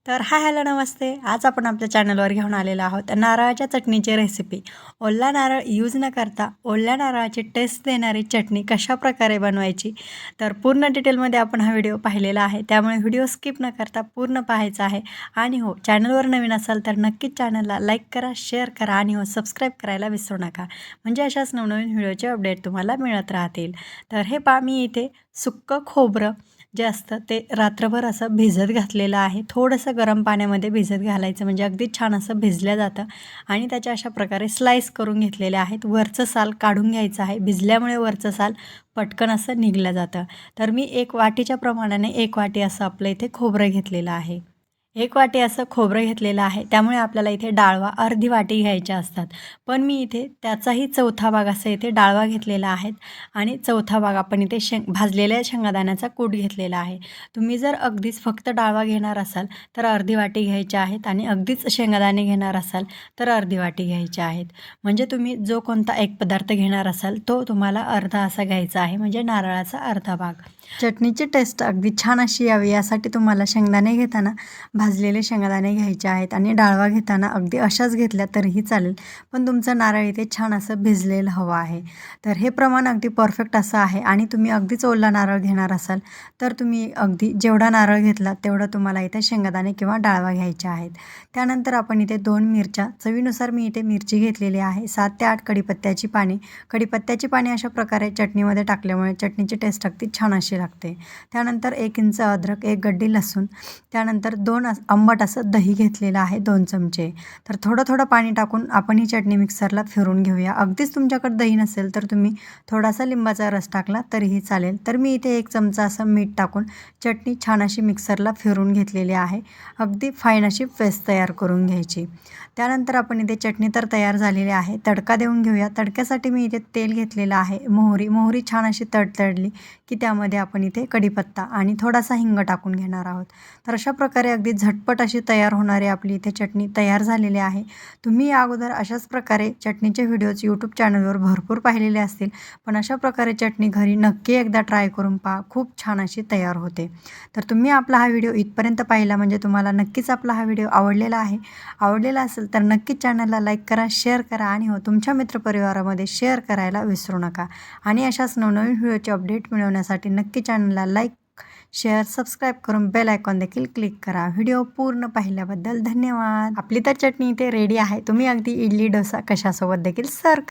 तर hi hello नमस्ते. आज आपण आपल्या चॅनलवर घेऊन आलेलो आहोत नारळाच्या चटणीची रेसिपी. ओला नारळ यूज न करता ओल्या नारळाची टेस्ट देणारी चटणी कशा प्रकारे बनवायची, तर पूर्ण डिटेलमध्ये आपण हा व्हिडिओ पाहिलेला आहे. त्यामुळे व्हिडिओ स्किप न करता पूर्ण पाहायचा आहे. आणि हो, चॅनलवर नवीन असाल तर नक्कीच चॅनलला लाईक करा, शेअर करा आणि हो सबस्क्राईब करायला विसरू नका. म्हणजे अशाच नवनवीन व्हिडिओचे अपडेट तुम्हाला मिळत राहतील. तर हे पहा, मी इथे सुक्कं खोबरं जे असतं ते रात्रभर असं भिजत घातलेलं आहे. थोडंसं गरम पाण्यामध्ये भिजत घालायचं, म्हणजे अगदी छान असं भिजलं जातं. आणि त्याच्या अशा प्रकारे स्लाईस करून घेतलेले आहेत. वरचं साल काढून घ्यायचं आहे. भिजल्यामुळे वरचं साल पटकन असं निघलं जातं. तर मी 1 वाटीच्या प्रमाणाने 1 वाटी असं आपलं इथे खोबरं घेतलेलं आहे. 1 वाटी असं खोबरं घेतलेलं आहे. त्यामुळे आपल्याला इथे डाळवा अर्धी वाटी घ्यायच्या असतात. पण मी इथे त्याचाही चौथा भाग असं इथे डाळवा घेतलेला आहे. आणि चौथा भाग आपण इथे भाजलेल्या शेंगादाण्याचा कूट घेतलेला आहे. तुम्ही जर अगदीच फक्त डाळवा घेणार असाल तर अर्धी वाटी घ्यायच्या आहेत. आणि अगदीच शेंगादाणे घेणार असाल तर अर्धी वाटी घ्यायच्या आहेत. म्हणजे तुम्ही जो कोणता एक पदार्थ घेणार असाल तो तुम्हाला अर्धा असा घ्यायचा आहे, म्हणजे नारळाचा अर्धा भाग. चटणीची टेस्ट अगदी छान अशी यावी यासाठी तुम्हाला शेंगदाणे घेताना भाजलेले शेंगदाणे घ्यायचे आहेत. आणि डाळवा घेताना अगदी अशाच घेतल्या तरीही चालेल, पण तुमचं नारळ इथे छान असं भिजलेलं हवं आहे. तर हे प्रमाण अगदी परफेक्ट असं आहे. आणि तुम्ही अगदीच ओला नारळ घेणार असाल तर तुम्ही अगदी जेवढा नारळ घेतला तेवढं तुम्हाला इथे शेंगदाणे किंवा डाळवा घ्यायचे आहेत. त्यानंतर आपण इथे 2 मिरच्या, चवीनुसार मी इथे मिरची घेतलेली आहे. 7 ते 8 कढीपत्त्याची पाने. कढीपत्त्याची पाने अशा प्रकारे चटणीमध्ये टाकल्यामुळे चटणीची टेस्ट अगदी छान अशी लागते. त्यानंतर 1 इंच अद्रक, 1 गड्डी लसूण, त्यानंतर 2 आंबट असं दही घेतलेलं आहे, 2 चमचे. तर थोडं थोडं पाणी टाकून आपण ही चटणी मिक्सरला फिरवून घेऊया. अगदीच तुमच्याकडे दही नसेल तर तुम्ही थोडासा लिंबाचा रस टाकला तरीही चालेल. तर मी इथे 1 चमचा असं मीठ टाकून चटणी छान अशी मिक्सरला फिरवून घेतलेली आहे. अगदी फाईन अशी पेस्ट तयार करून घ्यायची. त्यानंतर आपण इथे चटणी तर तयार झालेली आहे. तडका देऊन घेऊया. तडक्यासाठी मी इथे तेल घेतलेलं आहे. मोहरी छान अशी तडतडली की त्यामध्ये आपण इथे कढीपत्ता आणि थोडासा हिंग टाकून घेणार आहोत. तर अशा प्रकारे अगदी झटपट अशी तयार होणारी आपली इथे चटणी तयार झालेली आहे. तुम्ही या अगोदर अशाच प्रकारे चटणीचे व्हिडिओज यूट्यूब चॅनलवर भरपूर पाहिलेले असतील, पण अशा प्रकारे चटणी घरी नक्की एकदा ट्राय करून पहा. खूप छान अशी तयार होते. तर तुम्ही आपला हा व्हिडिओ इथपर्यंत पाहिला म्हणजे तुम्हाला नक्कीच आपला हा व्हिडिओ आवडलेला आहे. आवडलेला असेल तर नक्कीच चॅनलला लाईक करा, शेअर करा आणि हो तुमच्या मित्रपरिवारामध्ये शेअर करायला विसरू नका. आणि अशाच नवनवीन व्हिडिओचे अपडेट मिळवण्यासाठी नक्की चॅनलला लाईक, शेअर, सबस्क्राईब करून बेल आयकॉन देखील क्लिक करा. व्हिडिओ पूर्ण पाहिल्याबद्दल धन्यवाद. आपली तर चटणी इथे रेडी आहे. तुम्ही अगदी इडली, डोसा कशासोबत देखील सर्व